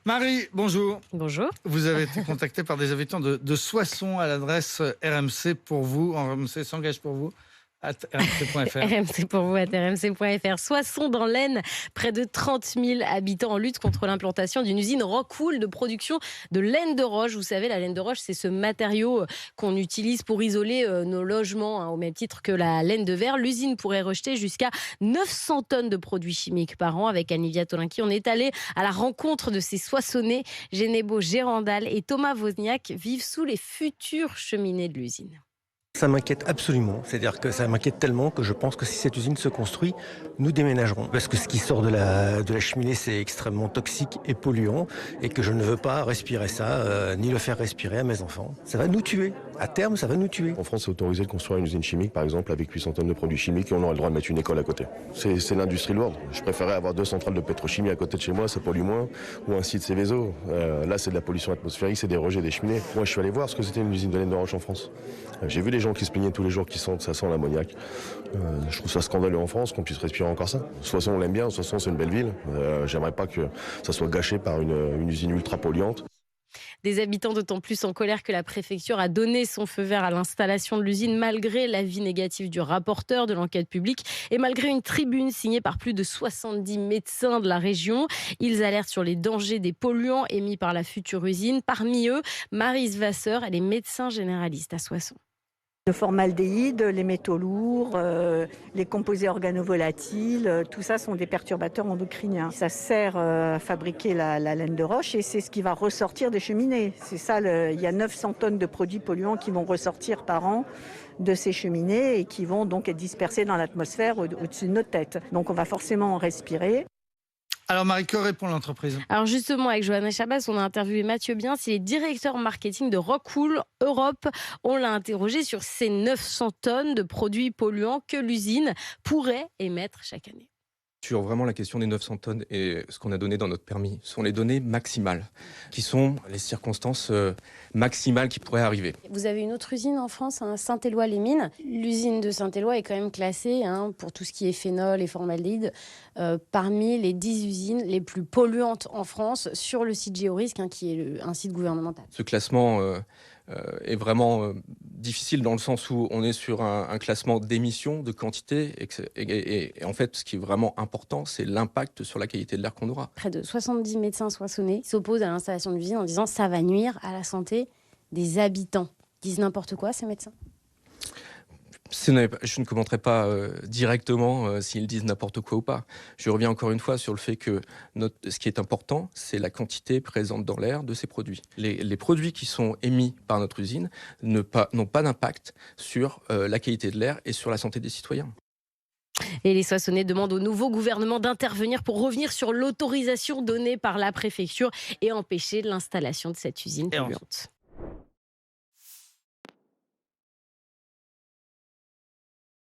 Marie, bonjour. Bonjour. Vous avez été contactée par des habitants de Soissons à l'adresse RMC pour vous. RMC s'engage pour vous @rmc.fr. RMC pour vous, rmc.fr. Soissons dans l'Aisne, près de 30 000 habitants en lutte contre l'implantation d'une usine Rockwool de production de laine de roche. Vous savez, la laine de roche, c'est ce matériau qu'on utilise pour isoler nos logements, au même titre que la laine de verre. L'usine pourrait rejeter jusqu'à 900 tonnes de produits chimiques par an. Avec Anivia Tolinki, on est allé à la rencontre de ces Soissonnais. Génébo Gérandal et Thomas Wozniak vivent sous les futures cheminées de l'usine. Ça m'inquiète absolument, c'est-à-dire que ça m'inquiète tellement que je pense que si cette usine se construit, nous déménagerons. Parce que ce qui sort de la cheminée, c'est extrêmement toxique et polluant et que je ne veux pas respirer ça, ni le faire respirer à mes enfants. Ça va nous tuer. À terme, ça va nous tuer. En France, c'est autorisé de construire une usine chimique, par exemple, avec 800 tonnes de produits chimiques et on aurait le droit de mettre une école à côté. C'est l'industrie lourde. Je préférais avoir 2 centrales de pétrochimie à côté de chez moi, ça pollue moins, ou un site Céveso. Là, c'est de la pollution atmosphérique, c'est des rejets des cheminées. Moi, je suis allé voir ce que c'était une usine de laine de roche en France. J'ai vu les gens qui se plaignaient tous les jours qui sentent, ça sent l'ammoniac. Je trouve ça scandaleux en France qu'on puisse respirer encore ça. De toute façon, on l'aime bien, de toute façon, c'est une belle ville. J'aimerais pas que ça soit gâché par une usine ultra polluante. Des habitants d'autant plus en colère que la préfecture a donné son feu vert à l'installation de l'usine malgré l'avis négatif du rapporteur de l'enquête publique et malgré une tribune signée par plus de 70 médecins de la région. Ils alertent sur les dangers des polluants émis par la future usine. Parmi eux, Maryse Vasseur, elle est médecin généraliste à Soissons. Le formaldéhyde, les métaux lourds, les composés organovolatiles, tout ça sont des perturbateurs endocriniens. Ça sert à fabriquer la laine de roche et c'est ce qui va ressortir des cheminées. C'est ça, il y a 900 tonnes de produits polluants qui vont ressortir par an de ces cheminées et qui vont donc être dispersés dans l'atmosphère au-dessus de notre tête. Donc on va forcément en respirer. Alors Marie, que répond l'entreprise? Alors justement, avec Johanna Chabas, on a interviewé Mathieu Bien, c'est le directeur marketing de Rockwool Europe. On l'a interrogé sur ces 900 tonnes de produits polluants que l'usine pourrait émettre chaque année. Sur vraiment la question des 900 tonnes et ce qu'on a donné dans notre permis, ce sont les données maximales, qui sont les circonstances maximales qui pourraient arriver. Vous avez une autre usine en France, Saint-Éloi-les-Mines. L'usine de Saint-Éloi est quand même classée pour tout ce qui est phénol et formaldéhyde parmi les 10 usines les plus polluantes en France sur le site Géorisque, qui est un site gouvernemental. Ce classement est vraiment difficile dans le sens où on est sur un classement d'émissions, de quantité. Et en fait, ce qui est vraiment important, c'est l'impact sur la qualité de l'air qu'on aura. Près de 70 médecins soissonnais s'opposent à l'installation de l'usine en disant que ça va nuire à la santé des habitants. Ils disent n'importe quoi, ces médecins? Je ne commenterai pas directement s'ils disent n'importe quoi ou pas. Je reviens encore une fois sur le fait que ce qui est important, c'est la quantité présente dans l'air de ces produits. Les produits qui sont émis par notre usine n'ont pas d'impact sur la qualité de l'air et sur la santé des citoyens. Et les Soissonnais demandent au nouveau gouvernement d'intervenir pour revenir sur l'autorisation donnée par la préfecture et empêcher l'installation de cette usine polluante.